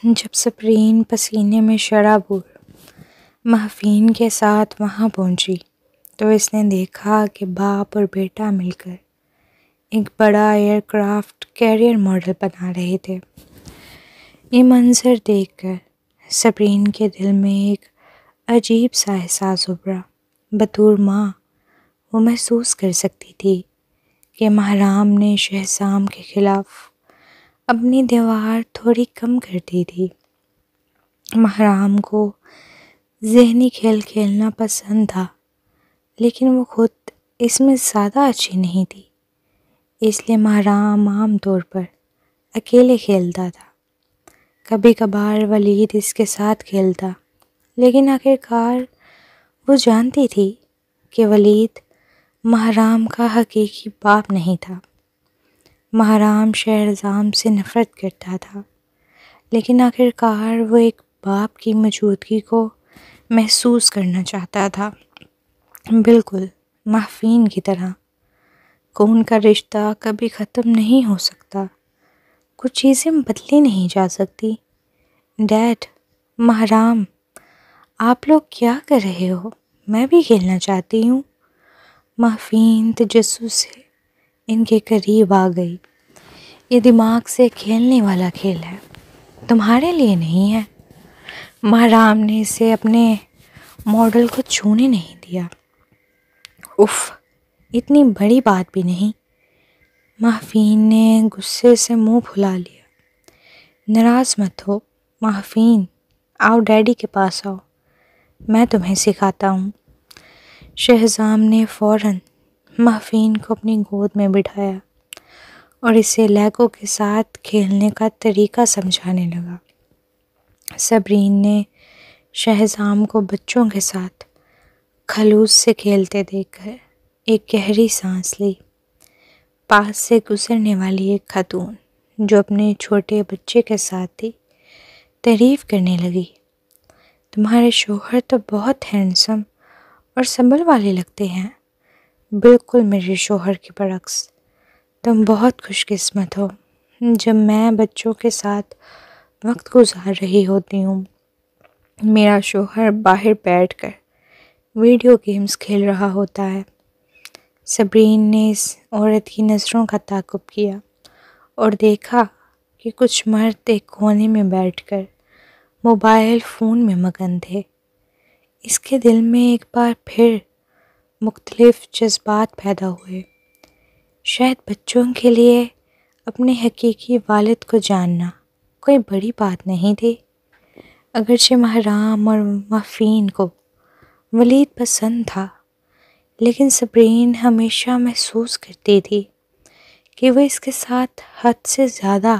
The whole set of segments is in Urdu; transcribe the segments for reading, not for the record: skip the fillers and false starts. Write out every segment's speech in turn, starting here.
جب سپرین پسینے میں شرابور محفین کے ساتھ وہاں پہنچی تو اس نے دیکھا کہ باپ اور بیٹا مل کر ایک بڑا ایئر کرافٹ کیریئر ماڈل بنا رہے تھے۔ یہ منظر دیکھ کر سپرین کے دل میں ایک عجیب سا احساس ابھرا۔ بطور ماں وہ محسوس کر سکتی تھی کہ مہرام نے شہزام کے خلاف اپنی دیوار تھوڑی کم کر دی تھی۔ مہرام کو ذہنی کھیل کھیلنا پسند تھا، لیکن وہ خود اس میں زیادہ اچھی نہیں تھی، اس لیے مہرام عام طور پر اکیلے کھیلتا تھا۔ کبھی کبھار ولید اس کے ساتھ کھیلتا، لیکن آخرکار وہ جانتی تھی کہ ولید مہرام کا حقیقی باپ نہیں تھا۔ مہرام شہزام سے نفرت کرتا تھا، لیکن آخرکار وہ ایک باپ کی موجودگی کو محسوس کرنا چاہتا تھا، بالکل محفین کی طرح۔ خون کا رشتہ کبھی ختم نہیں ہو سکتا، کچھ چیزیں بدلی نہیں جا سکتی۔ ڈیڈ، مہرام، آپ لوگ کیا کر رہے ہو؟ میں بھی کھیلنا چاہتی ہوں۔ محفین تجسس سے ان کے قریب آ گئی۔ یہ دماغ سے کھیلنے والا کھیل ہے، تمہارے لیے نہیں ہے۔ مہرام نے اسے اپنے ماڈل کو چھونے نہیں دیا۔ اف، اتنی بڑی بات بھی نہیں۔ محفین نے غصے سے منہ پھلا لیا۔ ناراض مت ہو محفین، آؤ ڈیڈی کے پاس آؤ، میں تمہیں سکھاتا ہوں۔ شہزام نے فوراً محفین کو اپنی گود میں بٹھایا اور اسے لیگو کے ساتھ کھیلنے کا طریقہ سمجھانے لگا۔ سپرین نے شہزام کو بچوں کے ساتھ خلوص سے کھیلتے دیکھ کر ایک گہری سانس لی۔ پاس سے گزرنے والی ایک خاتون جو اپنے چھوٹے بچے کے ساتھ تھی تعریف کرنے لگی، تمہارے شوہر تو بہت ہینڈسم اور سنبھل والے لگتے ہیں، بالکل میرے شوہر کے برعکس۔ تم بہت خوش قسمت ہو۔ جب میں بچوں کے ساتھ وقت گزار رہی ہوتی ہوں، میرا شوہر باہر بیٹھ کر ویڈیو گیمز کھیل رہا ہوتا ہے۔ سپرین نے اس عورت کی نظروں کا تعاقب کیا اور دیکھا کہ کچھ مرد ایک کونے میں بیٹھ کر موبائل فون میں مگن تھے۔ اس کے دل میں ایک بار پھر مختلف جذبات پیدا ہوئے۔ شاید بچوں کے لیے اپنے حقیقی والد کو جاننا کوئی بڑی بات نہیں تھی۔ اگرچہ مہرام اور محفین کو ولید پسند تھا، لیکن سپرین ہمیشہ محسوس کرتی تھی کہ وہ اس کے ساتھ حد سے زیادہ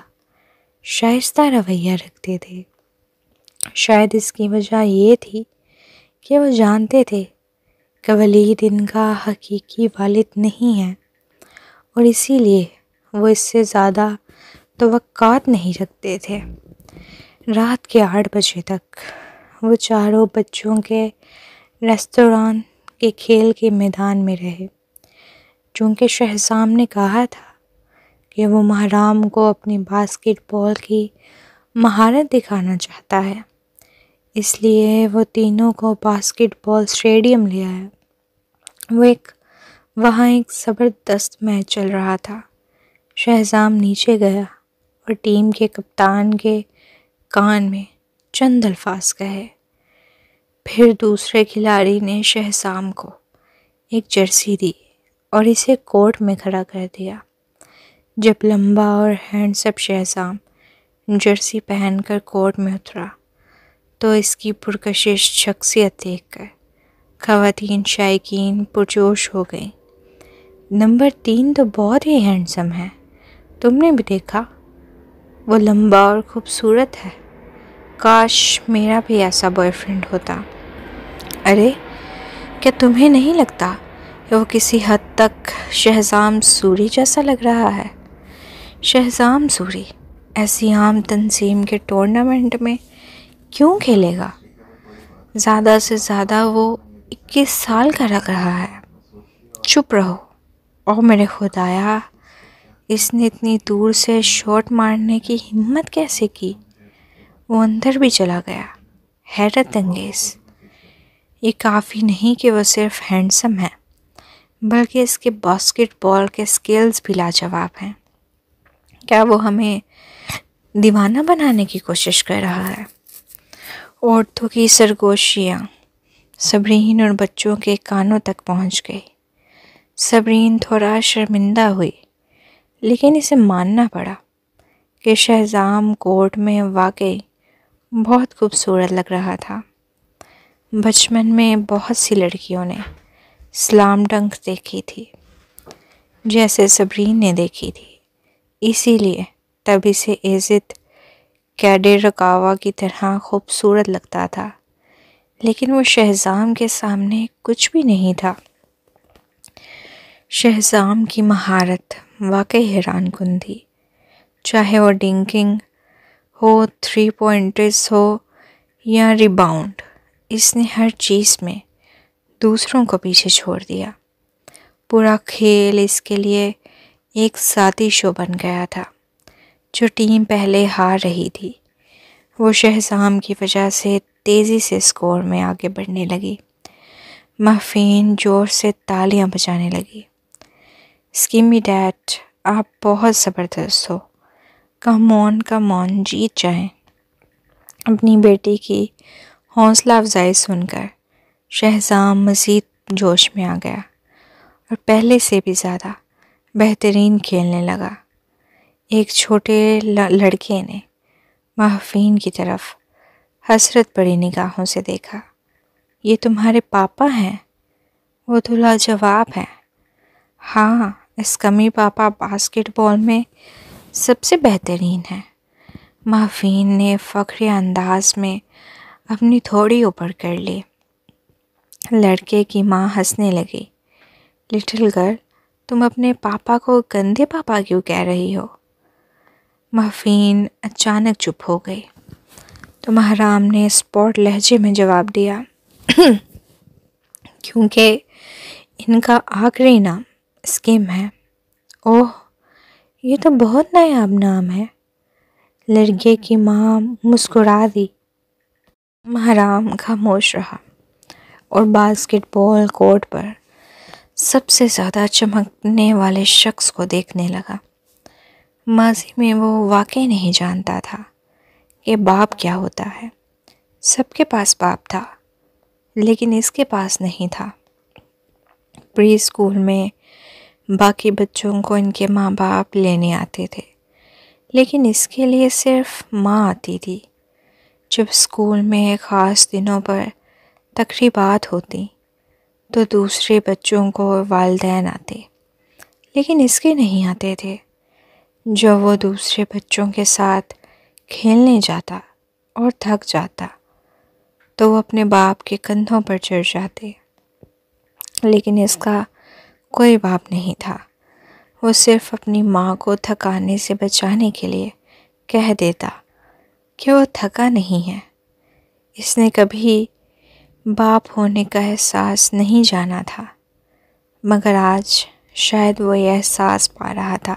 شائستہ رویہ رکھتے تھے۔ شاید اس کی وجہ یہ تھی کہ وہ جانتے تھے کہ ولید ان کا حقیقی والد نہیں ہے، اور اسی لیے وہ اس سے زیادہ توقعات نہیں رکھتے تھے۔ رات کے 8 بجے تک وہ چاروں بچوں کے ریستوران کے کھیل کے میدان میں رہے۔ چونکہ شہزام نے کہا تھا کہ وہ مہرام کو اپنی باسکٹ بال کی مہارت دکھانا چاہتا ہے، اس لیے وہ تینوں کو باسکٹ بال اسٹیڈیم لے آیا۔ وہاں ایک زبردست میچ چل رہا تھا۔ شہزام نیچے گیا اور ٹیم کے کپتان کے کان میں چند الفاظ کہے۔ پھر دوسرے کھلاڑی نے شہزام کو ایک جرسی دی اور اسے کورٹ میں کھڑا کر دیا۔ جب لمبا اور ہینڈسم شہزام جرسی پہن کر کورٹ میں اترا تو اس کی پرکشش شخصیت دیکھ کر خواتین شائقین پرجوش ہو گئیں۔ نمبر 3 تو بہت ہی ہینڈسم ہے، تم نے بھی دیکھا؟ وہ لمبا اور خوبصورت ہے، کاش میرا بھی ایسا بوائے فرینڈ ہوتا۔ ارے، کیا تمہیں نہیں لگتا کہ وہ کسی حد تک شہزام سوری جیسا لگ رہا ہے؟ شہزام سوری ایسی عام تنظیم کے ٹورنامنٹ میں کیوں کھیلے گا؟ زیادہ سے زیادہ وہ 21 سال کا لگ رہا ہے۔ چپ رہو۔ او میرے خدایا، اس نے اتنی دور سے شاٹ مارنے کی ہمت کیسے کی؟ وہ اندر بھی چلا گیا۔ حیرت انگیز، یہ کافی نہیں کہ وہ صرف ہینڈسم ہے، بلکہ اس کے باسکٹ بال کے سکلز بھی لاجواب ہیں۔ کیا وہ ہمیں دیوانہ بنانے کی کوشش کر رہا ہے؟ عورتوں کی سرگوشیاں صبرین اور بچوں کے کانوں تک پہنچ گئی۔ صبرین تھوڑا شرمندہ ہوئی، لیکن اسے ماننا پڑا کہ شہزام کورٹ میں واقعی بہت خوبصورت لگ رہا تھا۔ بچپن میں بہت سی لڑکیوں نے سلام ڈنک دیکھی تھی جیسے صبرین نے دیکھی تھی، اسی لیے تب اسے ایزد کیڈیرکاوا کی طرح خوبصورت لگتا تھا، لیکن وہ شہزام کے سامنے کچھ بھی نہیں تھا۔ شہزام کی مہارت واقعی حیران کن تھی، چاہے وہ ڈنکنگ ہو، 3 پوائنٹرز ہو یا ریباؤنڈ، اس نے ہر چیز میں دوسروں کو پیچھے چھوڑ دیا۔ پورا کھیل اس کے لیے ایک ذاتی شو بن گیا تھا۔ جو ٹیم پہلے ہار رہی تھی، وہ شہزام کی وجہ سے تیزی سے اسکور میں آگے بڑھنے لگی۔ محفین زور سے تالیاں بجانے لگی۔ اسکیمی ڈیڈ، آپ بہت زبردست ہو، کم آن جیت جائیں۔ اپنی بیٹی کی حوصلہ افزائی سن کر شہزام مزید جوش میں آ گیا اور پہلے سے بھی زیادہ بہترین کھیلنے لگا۔ ایک چھوٹے لڑکے نے محفین کی طرف حسرت بھری نگاہوں سے دیکھا۔ یہ تمہارے پاپا ہیں؟ وہ تو لاجواب ہیں۔ ہاں، اسکمی پاپا باسکٹ بال میں سب سے بہترین ہیں۔ محفین نے فخری انداز میں اپنی تھوڑی اوپر کر لی۔ لڑکے کی ماں ہنسنے لگی۔ لٹل گرل، تم اپنے پاپا کو گندے پاپا کیوں کہہ رہی ہو؟ محفین اچانک چپ ہو گئی تو محرام نے اسپورٹ لہجے میں جواب دیا، کیونکہ ان کا آخری نام اسکیم ہے۔ اوہ، یہ تو بہت نایاب نام ہے۔ لڑکے کی ماں مسکرا دی۔ محرام خاموش رہا اور باسکٹ بال کورٹ پر سب سے زیادہ چمکنے والے شخص کو دیکھنے لگا۔ ماضی میں وہ واقعی نہیں جانتا تھا کہ باپ کیا ہوتا ہے۔ سب کے پاس باپ تھا، لیکن اس کے پاس نہیں تھا۔ پری اسکول میں باقی بچوں کو ان کے ماں باپ لینے آتے تھے، لیکن اس کے لیے صرف ماں آتی تھی۔ جب اسکول میں خاص دنوں پر تقریبات ہوتی تو دوسرے بچوں کو والدین آتے، لیکن اس کے نہیں آتے تھے۔ جب وہ دوسرے بچوں کے ساتھ کھیلنے جاتا اور تھک جاتا تو وہ اپنے باپ کے کندھوں پر چڑھ جاتے، لیکن اس کا کوئی باپ نہیں تھا۔ وہ صرف اپنی ماں کو تھکانے سے بچانے کے لیے کہہ دیتا کہ وہ تھکا نہیں ہے۔ اس نے کبھی باپ ہونے کا احساس نہیں جانا تھا، مگر آج شاید وہ یہ احساس پا رہا تھا۔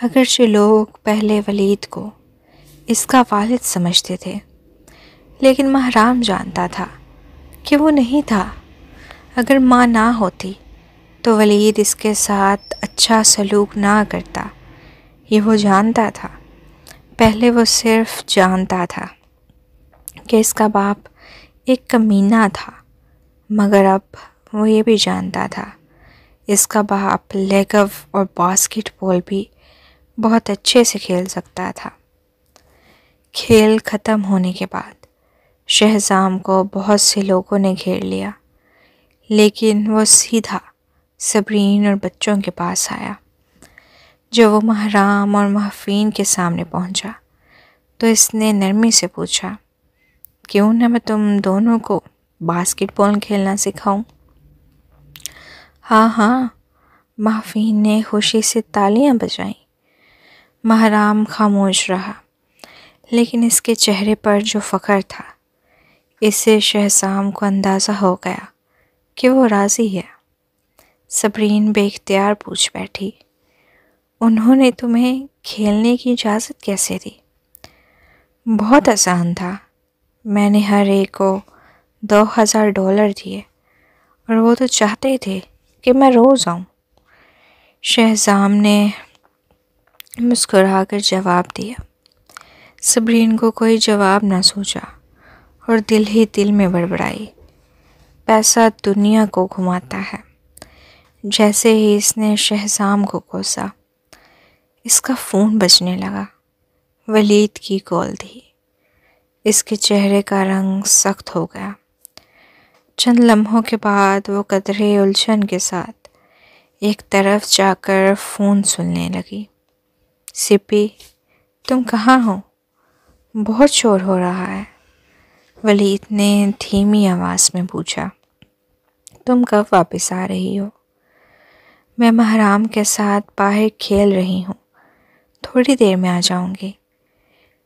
اگرچہ لوگ پہلے ولید کو اس کا والد سمجھتے تھے، لیکن محرام جانتا تھا کہ وہ نہیں تھا۔ اگر ماں نہ ہوتی تو ولید اس کے ساتھ اچھا سلوک نہ کرتا، یہ وہ جانتا تھا۔ پہلے وہ صرف جانتا تھا کہ اس کا باپ ایک کمینہ تھا، مگر اب وہ یہ بھی جانتا تھا اس کا باپ لیگو اور باسکٹ بال بھی بہت اچھے سے کھیل سکتا تھا۔ کھیل ختم ہونے کے بعد شہزام کو بہت سے لوگوں نے گھیر لیا، لیکن وہ سیدھا صبرین اور بچوں کے پاس آیا۔ جب وہ محرام اور محفین کے سامنے پہنچا تو اس نے نرمی سے پوچھا، کیوں نہ میں تم دونوں کو باسکٹ بال کھیلنا سکھاؤں؟ ہاں ہاں، محفین نے خوشی سے تالیاں بجائیں۔ محرام خاموش رہا، لیکن اس کے چہرے پر جو فخر تھا، اس سے شہزام کو اندازہ ہو گیا کہ وہ راضی ہے۔ صبرین بے اختیار پوچھ بیٹھی، انہوں نے تمہیں کھیلنے کی اجازت کیسے دی؟ بہت آسان تھا۔ میں نے ہر ایک کو $2000 دیے اور وہ تو چاہتے تھے کہ میں روز آؤں۔ شہزام نے مسکرا کر جواب دیا۔ صبرین کو کوئی جواب نہ سوچا اور دل ہی دل میں بڑبڑائی، پیسہ دنیا کو گھماتا ہے۔ جیسے ہی اس نے شہزام کو کوسا، اس کا فون بجنے لگا۔ ولید کی کال تھی۔ اس کے چہرے کا رنگ سخت ہو گیا۔ چند لمحوں کے بعد وہ قدرے الجھن کے ساتھ ایک طرف جا کر فون سننے لگی۔ سپی، تم کہاں ہو؟ بہت شور ہو رہا ہے، ولید نے دھیمی آواز میں پوچھا۔ تم کب واپس آ رہی ہو؟ میں محرام کے ساتھ باہر کھیل رہی ہوں، تھوڑی دیر میں آ جاؤں گی،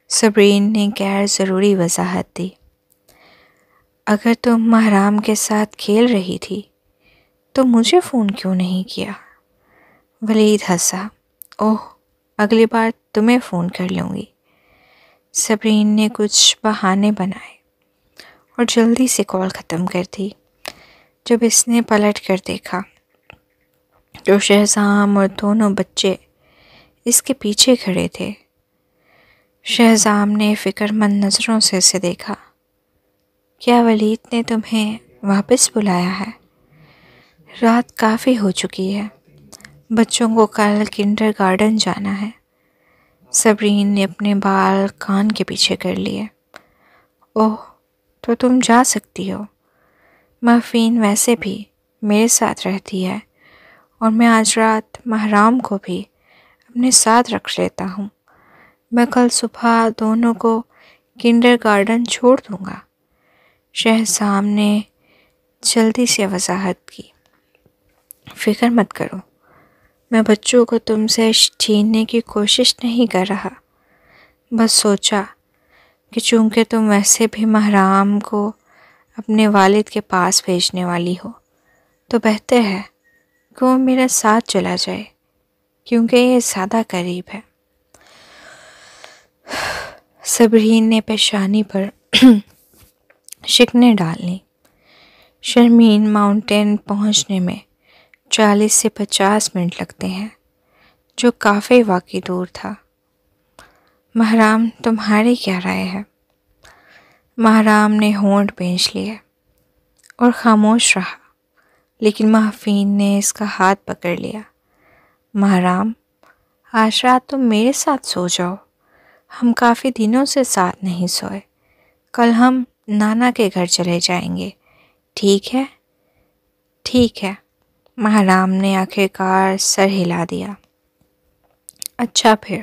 صبرین نے غیر ضروری وضاحت دی۔ اگر تم محرام کے ساتھ کھیل رہی تھی تو مجھے فون کیوں نہیں کیا؟ ولید ہنسا۔ اوہ، اگلی بار تمہیں فون کر لوں گی۔ صبرین نے کچھ بہانے بنائے اور جلدی سے کال ختم کر دی۔ جب اس نے پلٹ کر دیکھا تو شہزام اور دونوں بچے اس کے پیچھے کھڑے تھے۔ شہزام نے فکر مند نظروں سے اسے دیکھا۔ کیا ولید نے تمہیں واپس بلایا ہے؟ رات کافی ہو چکی ہے، بچوں کو کل کنڈر گارڈن جانا ہے۔ صبرین نے اپنے بال کان کے پیچھے کر لیے۔ اوہ، تو تم جا سکتی ہو۔ محفین ویسے بھی میرے ساتھ رہتی ہے اور میں آج رات محرام کو بھی اپنے ساتھ رکھ لیتا ہوں۔ میں کل صبح دونوں کو کنڈر گارڈن چھوڑ دوں گا۔ شہزام نے جلدی سے وضاحت کی۔ فکر مت کرو، میں بچوں کو تم سے چھیننے کی کوشش نہیں کر رہا، بس سوچا کہ چونکہ تم ویسے بھی محرام کو اپنے والد کے پاس بھیجنے والی ہو تو بہتر ہے کہ وہ میرے ساتھ چلا جائے، کیونکہ یہ زیادہ قریب ہے۔ صبرین نے پیشانی پر شکنیں ڈال لیں۔ شرمین ماؤنٹین پہنچنے میں 40 سے 50 منٹ لگتے ہیں، جو کافی واقعی دور تھا۔ محرام، تمہاری کیا رائے ہے؟ محرام نے ہونٹ بھینچ لیے اور خاموش رہا، لیکن محفین نے اس کا ہاتھ پکڑ لیا۔ محرام، آج رات تم میرے ساتھ سو جاؤ، ہم کافی دنوں سے ساتھ نہیں سوئے۔ کل ہم نانا کے گھر چلے جائیں گے، ٹھیک ہے؟ ٹھیک ہے، محرام نے آخرکار سر ہلا دیا۔ اچھا پھر۔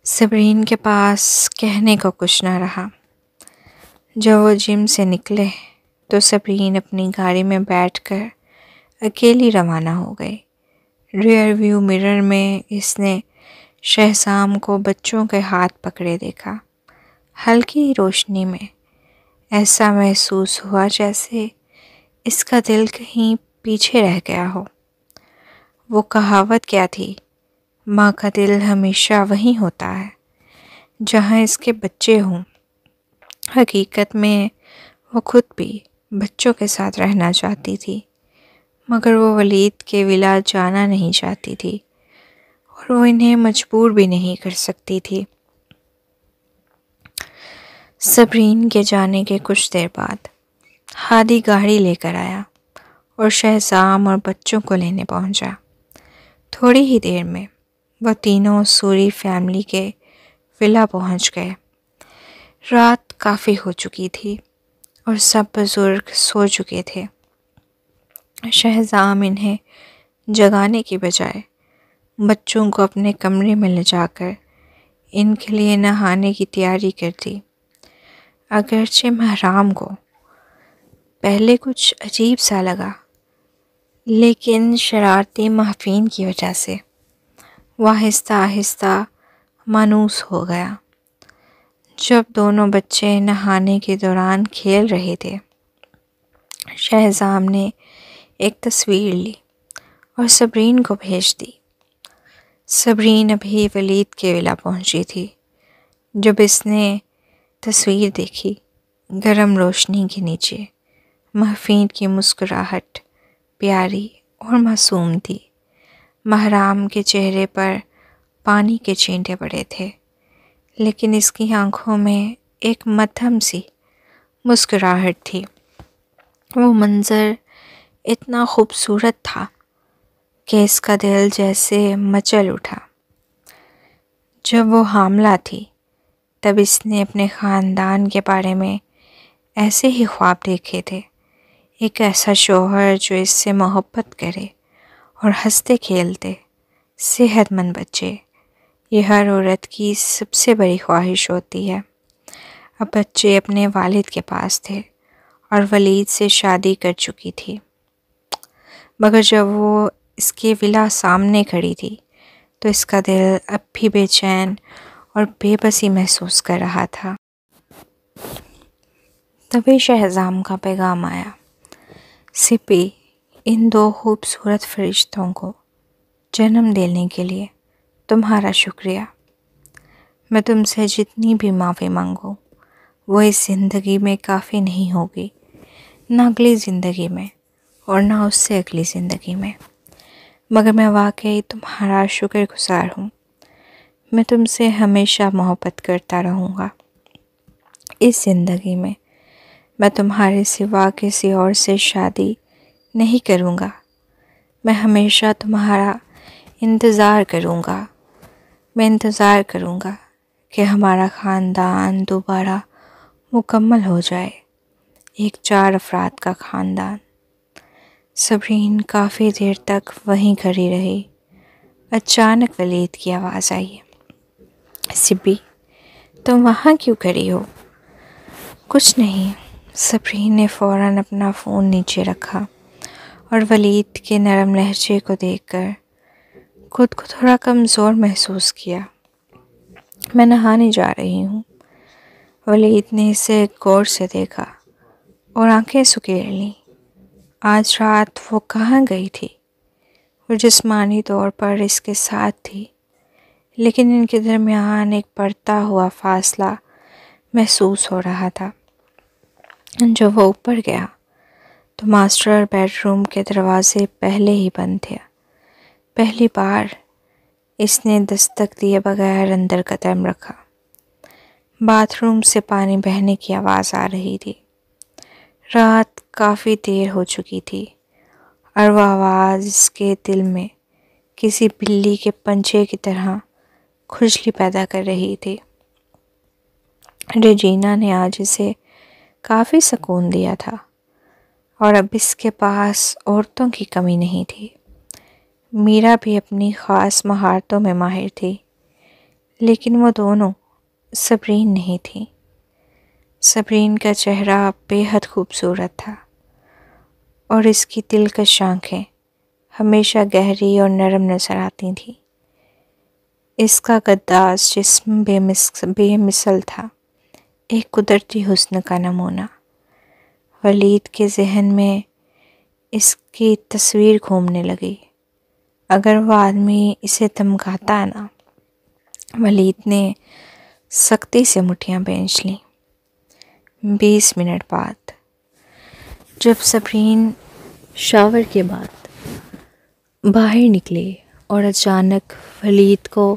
صبرین کے پاس کہنے کو کچھ نہ رہا۔ جب وہ جم سے نکلے تو صبرین اپنی گاڑی میں بیٹھ کر اکیلی روانہ ہو گئی۔ ریئر ویو مرر میں اس نے شہزام کو بچوں کے ہاتھ پکڑے دیکھا۔ ہلکی روشنی میں ایسا محسوس ہوا جیسے اس کا دل کہیں پیچھے رہ گیا ہو۔ وہ کہاوت کیا تھی، ماں کا دل ہمیشہ وہیں ہوتا ہے جہاں اس کے بچے ہوں۔ حقیقت میں وہ خود بھی بچوں کے ساتھ رہنا چاہتی تھی، مگر وہ ولید کے ولا جانا نہیں چاہتی تھی اور وہ انہیں مجبور بھی نہیں کر سکتی تھی۔ صبرین کے جانے کے کچھ دیر بعد ہادی گاڑی لے کر آیا اور شہزام اور بچوں کو لینے پہنچا۔ تھوڑی ہی دیر میں وہ تینوں سوری فیملی کے ولا پہنچ گئے۔ رات کافی ہو چکی تھی اور سب بزرگ سو چکے تھے۔ شہزام انہیں جگانے کی بجائے بچوں کو اپنے کمرے میں لے جا کر ان کے لیے نہانے کی تیاری کرتی۔ اگرچہ محرام کو پہلے کچھ عجیب سا لگا، لیکن شرارتی محفین کی وجہ سے وہ آہستہ آہستہ مانوس ہو گیا۔ جب دونوں بچے نہانے کے دوران کھیل رہے تھے، شہزام نے ایک تصویر لی اور صبرین کو بھیج دی۔ صبرین ابھی ولید کے ولا پہنچی تھی۔ جب اس نے تصویر دیکھی، گرم روشنی کے نیچے محفین کی مسکراہٹ پیاری اور معصوم تھی۔ محرام کے چہرے پر پانی کے چھینٹے پڑے تھے، لیکن اس کی آنکھوں میں ایک مدھم سی مسکراہٹ تھی۔ وہ منظر اتنا خوبصورت تھا کہ اس کا دل جیسے مچل اٹھا۔ جب وہ حاملہ تھی تب اس نے اپنے خاندان کے بارے میں ایسے ہی خواب دیکھے تھے، ایک ایسا شوہر جو اس سے محبت کرے اور ہنستے کھیلتے صحت مند بچے۔ یہ ہر عورت کی سب سے بڑی خواہش ہوتی ہے۔ اب بچے اپنے والد کے پاس تھے اور ولید سے شادی کر چکی تھی، مگر جب وہ اس کے ولا سامنے کھڑی تھی تو اس کا دل اب بھی بے چین اور بے بسی محسوس کر رہا تھا۔ تبھی شہزام کا پیغام آیا، سپی، ان دو خوبصورت فرشتوں کو جنم دینے کے لیے تمہارا شکریہ۔ میں تم سے جتنی بھی معافی مانگوں وہ اس زندگی میں کافی نہیں ہوگی، نہ اگلی زندگی میں اور نہ اس سے اگلی زندگی میں، مگر میں واقعی تمہارا شکر گزار ہوں۔ میں تم سے ہمیشہ محبت کرتا رہوں گا۔ اس زندگی میں تمہارے سوا کسی اور سے شادی نہیں کروں گا۔ میں ہمیشہ تمہارا انتظار کروں گا۔ میں انتظار کروں گا کہ ہمارا خاندان دوبارہ مکمل ہو جائے، ایک 4 افراد کا خاندان۔ صبرین کافی دیر تک وہیں کھڑی رہی۔ اچانک ولید کی آواز آئی، سپی، تم وہاں کیوں کھڑی ہو؟ کچھ نہیں۔ صبرین نے فوراً اپنا فون نیچے رکھا اور ولید کے نرم لہجے کو دیکھ کر خود کو تھوڑا کمزور محسوس کیا۔ میں نہانے جا رہی ہوں۔ ولید نے اسے غور سے دیکھا اور آنکھیں سکیڑ لیں۔ آج رات وہ کہاں گئی تھی؟ وہ جسمانی طور پر اس کے ساتھ تھی، لیکن ان کے درمیان ایک بڑھتا ہوا فاصلہ محسوس ہو رہا تھا۔ جب وہ اوپر گیا تو ماسٹر بیڈ روم کے دروازے پہلے ہی بند تھے۔ پہلی بار اس نے دستک دیے بغیر اندر قدم رکھا۔ باتھ روم سے پانی بہنے کی آواز آ رہی تھی۔ رات کافی دیر ہو چکی تھی اور وہ آواز اس کے دل میں کسی بلی کے پنجے کی طرح کھجلی پیدا کر رہی تھی۔ ریجینا نے آج اسے کافی سکون دیا تھا اور اب اس کے پاس عورتوں کی کمی نہیں تھی۔ میرا بھی اپنی خاص مہارتوں میں ماہر تھی، لیکن وہ دونوں صبرین نہیں تھی۔ صبرین کا چہرہ بے حد خوبصورت تھا اور اس کی دلکش آنکھیں ہمیشہ گہری اور نرم نظر آتی تھیں۔ اس کا قداس جسم بے مثل تھا، ایک قدرتی حسن کا نمونہ۔ ولید کے ذہن میں اس کی تصویر گھومنے لگی۔ اگر وہ آدمی اسے دھمکاتا نا۔ ولید نے سختی سے مٹھیاں بھینچ لیں۔ 20 منٹ بعد جب صبرین شاور کے بعد باہر نکلی اور اچانک ولید کو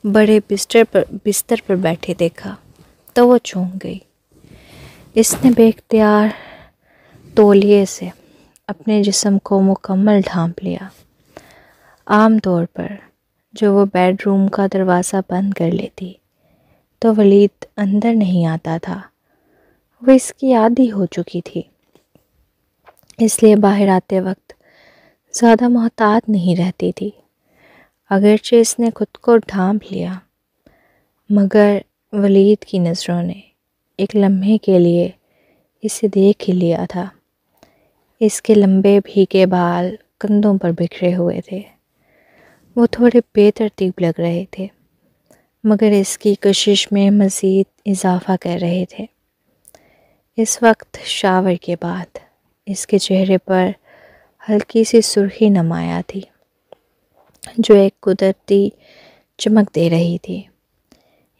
بڑے بستر پر بیٹھے دیکھا تو وہ چونک گئی۔ اس نے بے اختیار تولیے سے اپنے جسم کو مکمل ڈھانپ لیا۔ عام طور پر جو وہ بیڈ روم کا دروازہ بند کر لیتی تو ولید اندر نہیں آتا تھا۔ وہ اس کی عادی ہو چکی تھی، اس لیے باہر آتے وقت زیادہ محتاط نہیں رہتی تھی۔ اگرچہ اس نے خود کو ڈھانپ لیا، مگر ولید کی نظروں نے ایک لمحے کے لیے اسے دیکھ ہی لیا تھا۔ اس کے لمبے بھیگے بال کندھوں پر بکھرے ہوئے تھے۔ وہ تھوڑے بے ترتیب لگ رہے تھے، مگر اس کی کشش میں مزید اضافہ کر رہے تھے۔ اس وقت شاور کے بعد اس کے چہرے پر ہلکی سی سرخی نمایاں تھی، جو ایک قدرتی چمک دے رہی تھی۔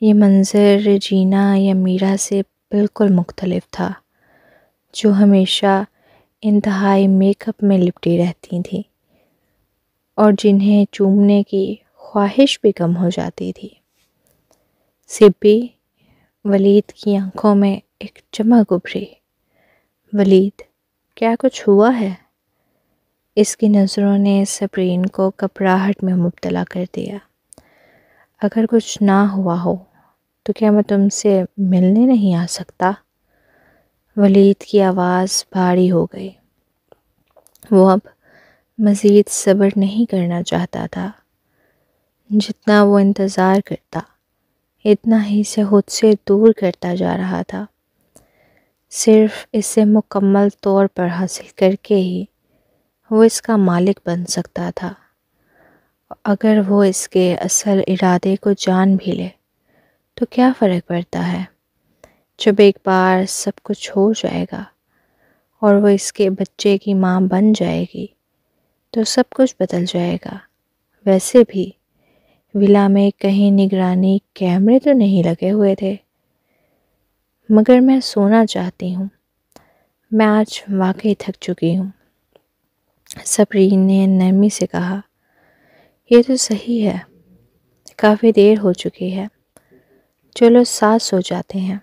یہ منظر جینا یا میرا سے بالکل مختلف تھا، جو ہمیشہ انتہائی میک اپ میں لپٹی رہتی تھیں اور جنہیں چومنے کی خواہش بھی کم ہو جاتی تھی۔ سپی، ولید کی آنکھوں میں ایک چمک ابھری۔ ولید، کیا کچھ ہوا ہے؟ اس کی نظروں نے صبرین کو گھبراہٹ میں مبتلا کر دیا۔ اگر کچھ نہ ہوا ہو تو کیا میں تم سے ملنے نہیں آ سکتا؟ ولید کی آواز بھاری ہو گئی۔ وہ اب مزید صبر نہیں کرنا چاہتا تھا۔ جتنا وہ انتظار کرتا، اتنا ہی سے خود سے دور کرتا جا رہا تھا۔ صرف اسے مکمل طور پر حاصل کر کے ہی وہ اس کا مالک بن سکتا تھا۔ اگر وہ اس کے اصل ارادے کو جان بھی لے تو کیا فرق پڑتا ہے؟ جب ایک بار سب کچھ ہو جائے گا اور وہ اس کے بچے کی ماں بن جائے گی تو سب کچھ بدل جائے گا۔ ویسے بھی ولا میں کہیں نگرانی کیمرے تو نہیں لگے ہوئے تھے۔ مگر میں سونا چاہتی ہوں، میں آج واقعی تھک چکی ہوں، صبرین نے نرمی سے کہا۔ یہ تو صحیح ہے، کافی دیر ہو چکی ہے، چلو ساتھ سو جاتے ہیں،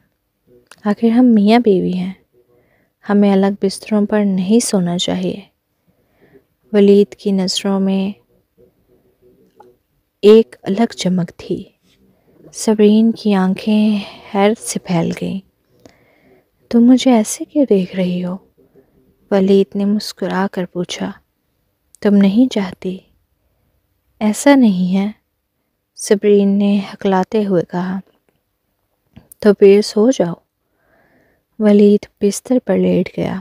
آخر ہم میاں بیوی ہیں، ہمیں الگ بستروں پر نہیں سونا چاہیے۔ ولید کی نظروں میں ایک الگ چمک تھی۔ صبرین کی آنکھیں حیرت سے پھیل گئیں۔ تم مجھے ایسے کیوں دیکھ رہی ہو؟ ولید نے مسکرا کر پوچھا۔ تم نہیں چاہتی؟ ایسا نہیں ہے، صبرین نے ہکلاتے ہوئے کہا۔ تو پھر سو جاؤ۔ ولید بستر پر لیٹ گیا۔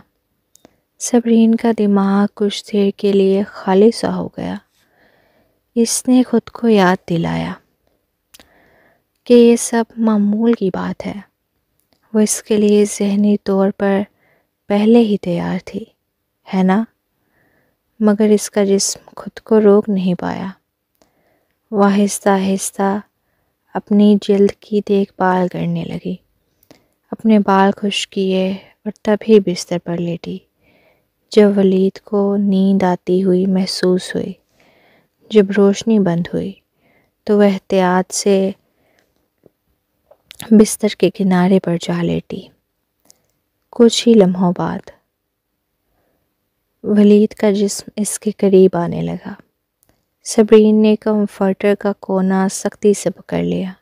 صبرین کا دماغ کچھ دیر کے لیے خالی سا ہو گیا۔ اس نے خود کو یاد دلایا کہ یہ سب معمول کی بات ہے۔ وہ اس کے لیے ذہنی طور پر پہلے ہی تیار تھی، ہے نا؟ مگر اس کا جسم خود کو روک نہیں پایا۔ وہ آہستہ آہستہ اپنی جلد کی دیکھ بھال کرنے لگی، اپنے بال خشک کیے اور تبھی بستر پر لیٹی جب ولید کو نیند آتی ہوئی محسوس ہوئی۔ جب روشنی بند ہوئی تو وہ احتیاط سے بستر کے کنارے پر جا لیٹی۔ کچھ ہی لمحوں بعد ولید کا جسم اس کے قریب آنے لگا۔ صبرین نے کمفرٹر کا کونا سختی سے پکڑ لیا۔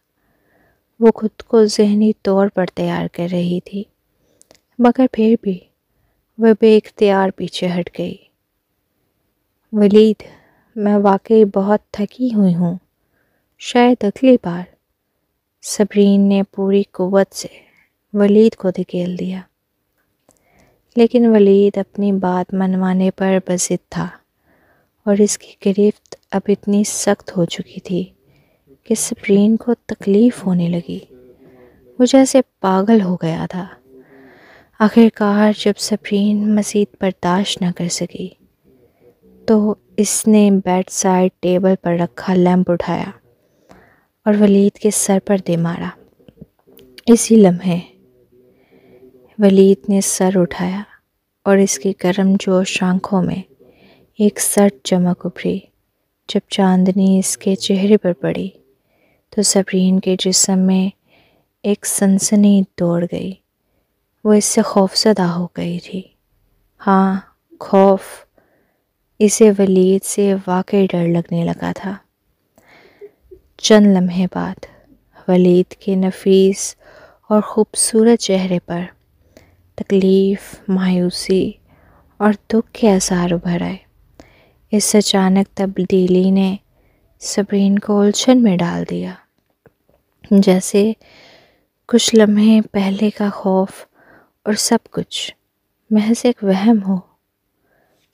وہ خود کو ذہنی طور پر تیار کر رہی تھی، مگر پھر بھی وہ بے اختیار پیچھے ہٹ گئی۔ ولید، میں واقعی بہت تھکی ہوئی ہوں، شاید اگلی بار۔ صبرین نے پوری قوت سے ولید کو دھکیل دیا، لیکن ولید اپنی بات منوانے پر بضد تھا اور اس کی گرفت اب اتنی سخت ہو چکی تھی کہ صبرین کو تکلیف ہونے لگی۔ وہ جیسے پاگل ہو گیا تھا۔ آخر کار جب صبرین مزید برداشت نہ کر سکی تو اس نے بیڈ سائڈ ٹیبل پر رکھا لیمپ اٹھایا اور ولید کے سر پر دے مارا۔ اسی لمحے ولید نے سر اٹھایا اور اس کی گرم جوش آنکھوں میں ایک سرد چمک ابھری۔ جب چاندنی اس کے چہرے پر پڑی تو صبرین کے جسم میں ایک سنسنی دوڑ گئی۔ وہ اس سے خوفزدہ ہو گئی تھی۔ ہاں، خوف۔ اسے ولید سے واقعی ڈر لگنے لگا تھا۔ چند لمحے بعد ولید کے نفیس اور خوبصورت چہرے پر تکلیف، مایوسی اور دکھ کے آثار ابھر آئے۔ اس اچانک تبدیلی نے صبرین کو الجھن میں ڈال دیا، جیسے کچھ لمحے پہلے کا خوف اور سب کچھ محض ایک وہم ہو۔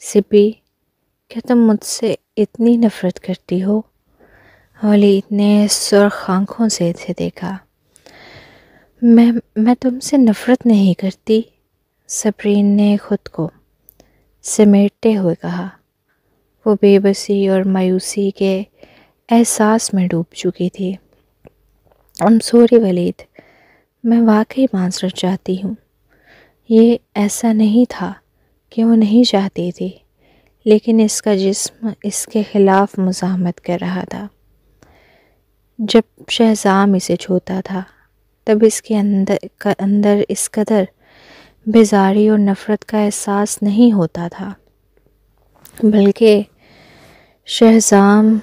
سپی، کیا تم مجھ سے اتنی نفرت کرتی ہو؟ ولید نے سرخ آنکھوں سے اسے دیکھا۔ میں تم سے نفرت نہیں کرتی، صبرین نے خود کو سمیٹتے ہوئے کہا۔ وہ بے بسی اور مایوسی کے احساس میں ڈوب چکی تھی۔ سوری ولید، میں واقعی معذرت چاہتی ہوں۔ یہ ایسا نہیں تھا کہ وہ نہیں چاہتی تھی، لیکن اس کا جسم اس کے خلاف مزاحمت کر رہا تھا۔ جب شہزام اسے چھوتا تھا تب اس کے اندر اس قدر بیزاری اور نفرت کا احساس نہیں ہوتا تھا، بلکہ شہزام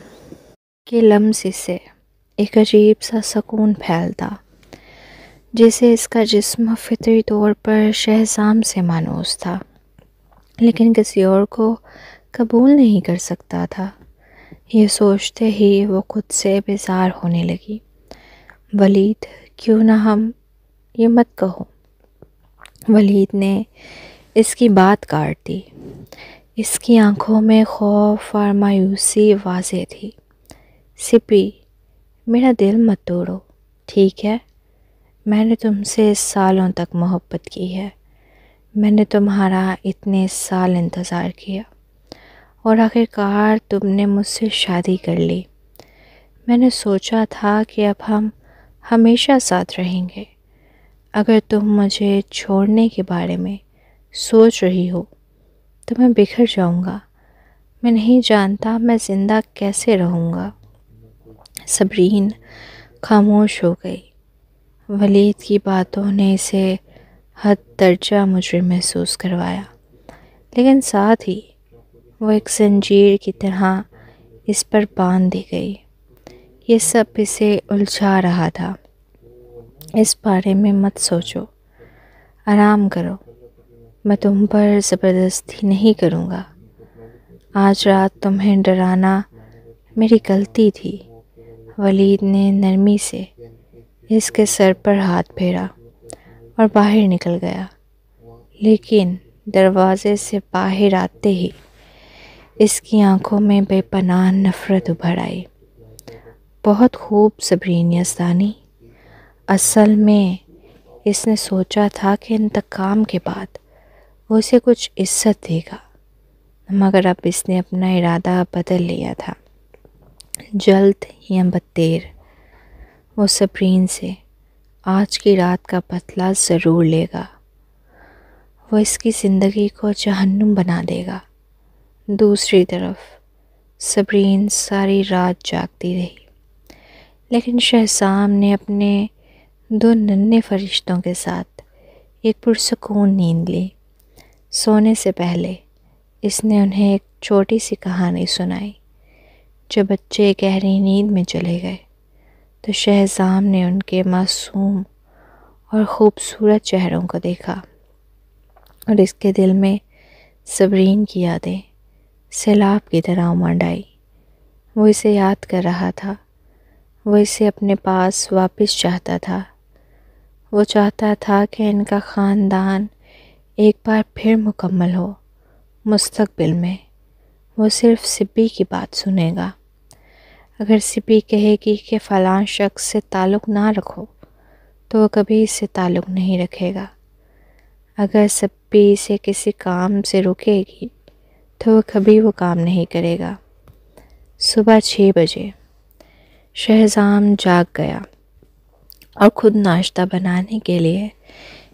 کے لمس سے ایک عجیب سا سکون پھیلتا، جیسے اس کا جسم فطری طور پر شہزام سے مانوس تھا، لیکن کسی اور کو قبول نہیں کر سکتا تھا۔ یہ سوچتے ہی وہ خود سے بیزار ہونے لگی۔ ولید، کیوں نہ ہم یہ مت کہو۔ ولید نے اس کی بات کاٹ دی۔ اس کی آنکھوں میں خوف اور مایوسی واضح تھی۔ سپی، میرا دل مت توڑو، ٹھیک ہے؟ میں نے تم سے سالوں تک محبت کی ہے، میں نے تمہارا اتنے سال انتظار کیا، اور آخرکار تم نے مجھ سے شادی کر لی۔ میں نے سوچا تھا کہ اب ہم ہمیشہ ساتھ رہیں گے۔ اگر تم مجھے چھوڑنے کے بارے میں سوچ رہی ہو تو میں بکھر جاؤں گا۔ میں نہیں جانتا میں زندہ کیسے رہوں گا۔ صبرین خاموش ہو گئی۔ ولید کی باتوں نے اسے حد درجہ مجرم محسوس کروایا، لیکن ساتھ ہی وہ ایک زنجیر کی طرح اس پر باندھ دی گئی۔ یہ سب اسے الجھا رہا تھا۔ اس بارے میں مت سوچو، آرام کرو، میں تم پر زبردستی نہیں کروں گا۔ آج رات تمہیں ڈرانا میری غلطی تھی۔ ولید نے نرمی سے اس کے سر پر ہاتھ پھیرا اور باہر نکل گیا، لیکن دروازے سے باہر آتے ہی اس کی آنکھوں میں بے پناہ نفرت ابھر آئی۔ بہت خوب صبرین یزدانی۔ اصل میں اس نے سوچا تھا کہ انتقام کے بعد وہ اسے کچھ عزت دے گا، مگر اب اس نے اپنا ارادہ بدل لیا تھا۔ جلد یا بددیر وہ صبرین سے آج کی رات کا بدلہ ضرور لے گا۔ وہ اس کی زندگی کو جہنم بنا دے گا۔ دوسری طرف صبرین ساری رات جاگتی رہی، لیکن شہزام نے اپنے 2 ننھے فرشتوں کے ساتھ ایک پرسکون نیند لی۔ سونے سے پہلے اس نے انہیں ایک چھوٹی سی کہانی سنائی۔ جب بچے گہری نیند میں چلے گئے تو شہزام نے ان کے معصوم اور خوبصورت چہروں کو دیکھا، اور اس کے دل میں صبرین کی یادیں سیلاب کی طرح امنڈ آئی۔ وہ اسے یاد کر رہا تھا، وہ اسے اپنے پاس واپس چاہتا تھا۔ وہ چاہتا تھا کہ ان کا خاندان ایک بار پھر مکمل ہو۔ مستقبل میں وہ صرف سپی کی بات سنے گا۔ اگر سپی کہے گی کہ فلاں شخص سے تعلق نہ رکھو تو وہ کبھی اس سے تعلق نہیں رکھے گا۔ اگر سپی اسے کسی کام سے روکے گی تو وہ کبھی وہ کام نہیں کرے گا۔ صبح 6 بجے شہزام جاگ گیا اور خود ناشتہ بنانے کے لیے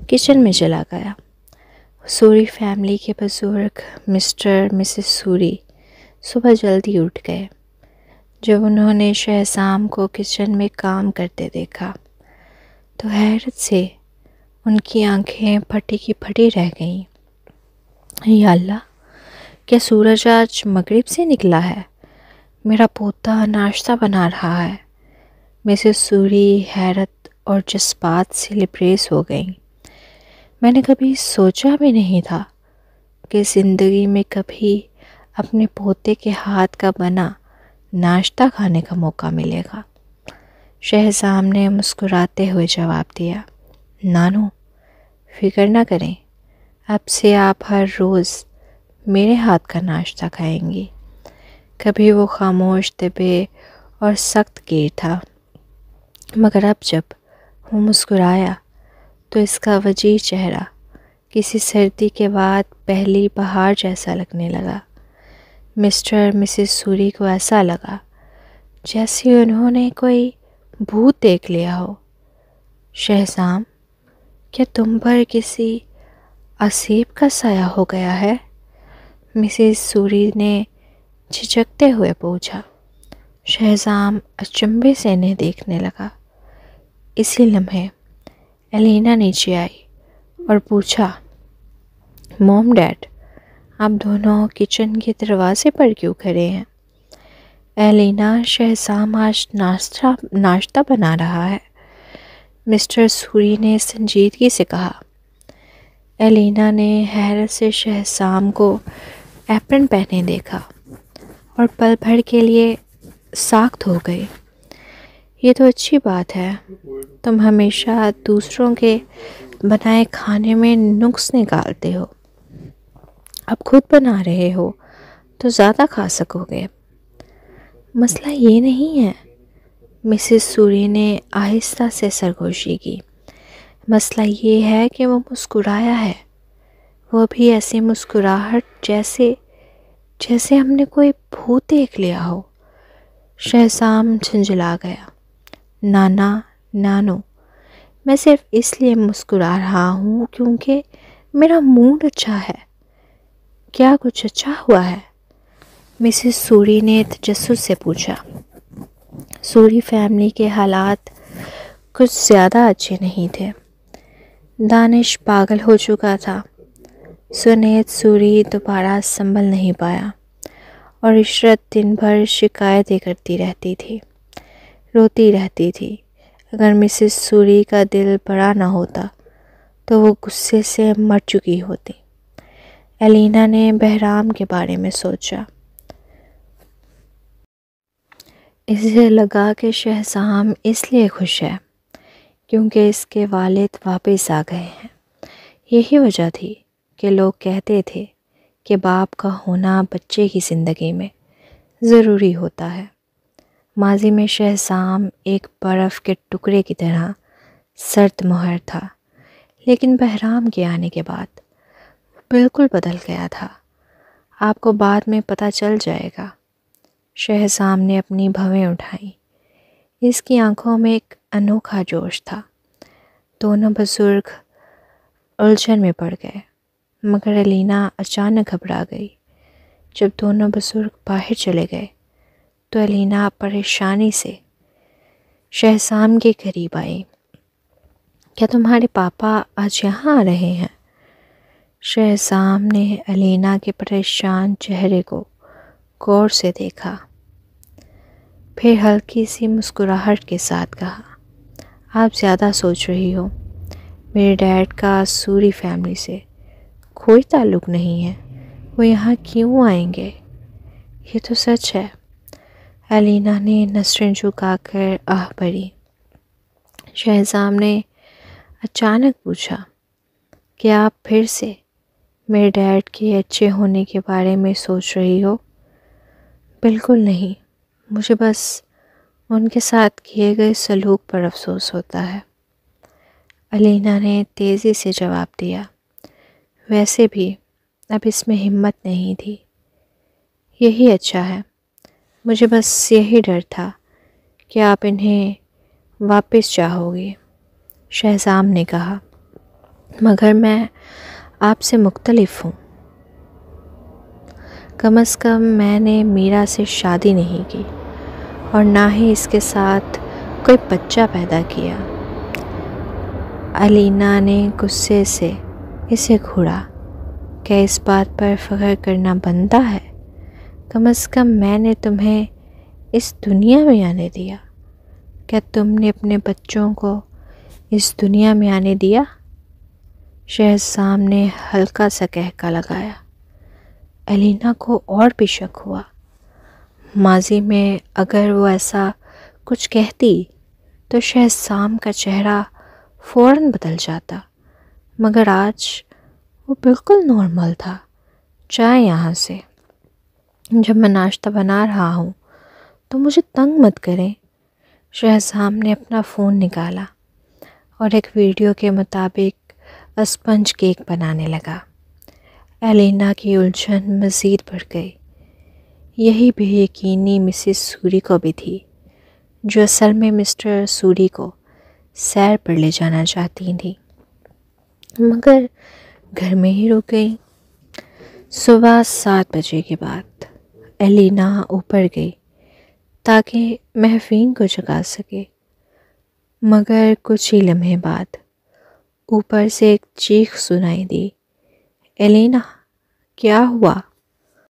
کچن میں چلا گیا۔ سوری فیملی کے بزرگ مسٹر مسز سوری صبح جلدی اٹھ گئے۔ جب انہوں نے شہزام کو کچن میں کام کرتے دیکھا تو حیرت سے ان کی آنکھیں پھٹی کی پھٹی رہ گئیں۔ یا اللہ، کیا سورج آج مغرب سے نکلا ہے؟ میرا پوتا ناشتہ بنا رہا ہے۔ مسز سوری حیرت اور جذبات سے لبریز ہو گئیں۔ میں نے کبھی سوچا بھی نہیں تھا کہ زندگی میں کبھی اپنے پوتے کے ہاتھ کا بنا ناشتہ کھانے کا موقع ملے گا۔ شہزام نے مسکراتے ہوئے جواب دیا، نانو، فکر نہ کریں، اب سے آپ ہر روز میرے ہاتھ کا ناشتہ کھائیں گی۔ کبھی وہ خاموش طبع اور سخت گیر تھا، مگر اب جب وہ مسکرایا تو اس کا وجیح چہرہ کسی سردی کے بعد پہلی بہار جیسا لگنے لگا۔ مسٹر مسز سوری کو ایسا لگا جیسے انہوں نے کوئی بھوت دیکھ لیا ہو۔ شہزام، کیا تم پر کسی عصیب کا سایہ ہو گیا ہے؟ مسز سوری نے جھجکتے ہوئے پوچھا۔ شہزام اچنبھے سے انہیں دیکھنے لگا۔ اسی لمحے ایلینا نیچے آئی اور پوچھا، موم ڈیڈ، آپ دونوں کچن کے دروازے پر کیوں کھڑے ہیں؟ ایلینا، شہزام آج ناشتہ بنا رہا ہے، مسٹر سوری نے سنجیدگی سے کہا۔ ایلینا نے حیرت سے شہزام کو ایپرن پہنے دیکھا اور پل بھر کے لیے ساکت ہو گئی۔ یہ تو اچھی بات ہے، تم ہمیشہ دوسروں کے بنائے کھانے میں نقص نکالتے ہو، اب خود بنا رہے ہو تو زیادہ کھا سکو گے۔ مسئلہ یہ نہیں ہے، مسز سوری نے آہستہ سے سرگوشی کی، مسئلہ یہ ہے کہ وہ مسکرایا ہے، وہ بھی ایسی مسکراہٹ جیسے ہم نے کوئی بھوت دیکھ لیا ہو۔ شہزام جھنجھلا گیا۔ نانو، میں صرف اس لیے مسکرا رہا ہوں کیونکہ میرا موڈ اچھا ہے۔ کیا کچھ اچھا ہوا ہے؟ مسز سوری نے تجسس سے پوچھا۔ سوری فیملی کے حالات کچھ زیادہ اچھے نہیں تھے۔ دانش پاگل ہو چکا تھا، سنیت سوری دوبارہ سنبھل نہیں پایا، اور عشرت دن بھر شکایتیں کرتی رہتی تھی، روتی رہتی تھی۔ اگر مسز سوری کا دل بڑا نہ ہوتا تو وہ غصے سے مر چکی ہوتی۔ ایلینا نے بہرام کے بارے میں سوچا۔ اسے لگا کہ شہزام اس لیے خوش ہے کیونکہ اس کے والد واپس آ گئے ہیں۔ یہی وجہ تھی کہ لوگ کہتے تھے کہ باپ کا ہونا بچے کی زندگی میں ضروری ہوتا ہے۔ ماضی میں شہزام ایک برف کے ٹکڑے کی طرح سرد مہر تھا، لیکن بہرام کے آنے کے بعد وہ بالکل بدل گیا تھا۔ آپ کو بعد میں پتہ چل جائے گا۔ شہزام نے اپنی بھویں اٹھائیں۔ اس کی آنکھوں میں ایک انوکھا جوش تھا۔ دونوں بزرگ الجھن میں پڑ گئے، مگر ایلینا اچانک گھبرا گئی۔ جب دونوں بزرگ باہر چلے گئے تو ایلینا پریشانی سے شہزام کے قریب آئی۔ کیا تمہارے پاپا آج یہاں آ رہے ہیں؟ شہزام نے ایلینا کے پریشان چہرے کو غور سے دیکھا، پھر ہلکی سی مسکراہٹ کے ساتھ کہا، آپ زیادہ سوچ رہی ہو، میرے ڈیڈ کا سوری فیملی سے کوئی تعلق نہیں ہے، وہ یہاں کیوں آئیں گے؟ یہ تو سچ ہے۔ ایلینا نے نظریں جھکا کر آہ بھری۔ شہزام نے اچانک پوچھا، کیا آپ پھر سے میرے ڈیڈ کے اچھے ہونے کے بارے میں سوچ رہی ہو؟ بالکل نہیں، مجھے بس ان کے ساتھ کیے گئے سلوک پر افسوس ہوتا ہے، ایلینا نے تیزی سے جواب دیا۔ ویسے بھی اب اس میں ہمت نہیں تھی۔ یہی اچھا ہے، مجھے بس یہی ڈر تھا کہ آپ انہیں واپس چاہو گی، شہزام نے کہا، مگر میں آپ سے مختلف ہوں۔ کم از کم میں نے میرا سے شادی نہیں کی اور نہ ہی اس کے ساتھ کوئی بچہ پیدا کیا۔ ایلینا نے غصے سے اسے گھوڑا۔ کیا اس بات پر فخر کرنا بنتا ہے؟ کم از کم میں نے تمہیں اس دنیا میں آنے دیا۔ کیا تم نے اپنے بچوں کو اس دنیا میں آنے دیا؟ شہزام نے ہلکا سا کہکا لگایا۔ ایلینا کو اور بھی شک ہوا۔ ماضی میں اگر وہ ایسا کچھ کہتی تو شہزام کا چہرہ فوراً بدل جاتا، مگر آج وہ بالکل نارمل تھا۔ چائے یہاں سے، جب میں ناشتہ بنا رہا ہوں تو مجھے تنگ مت کریں۔ شہزام نے اپنا فون نکالا اور ایک ویڈیو کے مطابق اسپنج کیک بنانے لگا۔ ایلینا کی الجھن مزید بڑھ گئی۔ یہی بے یقینی مسز سوری کو بھی تھی۔ جو اصل میں مسٹر سوری کو سیر پر لے جانا چاہتی تھیں، مگر گھر میں ہی رک گئی۔ صبح 7 بجے کے بعد الینا اوپر گئی تاکہ محفین کو جگا سکے، مگر کچھ ہی لمحے بعد اوپر سے ایک چیخ سنائی دی، الینا کیا ہوا؟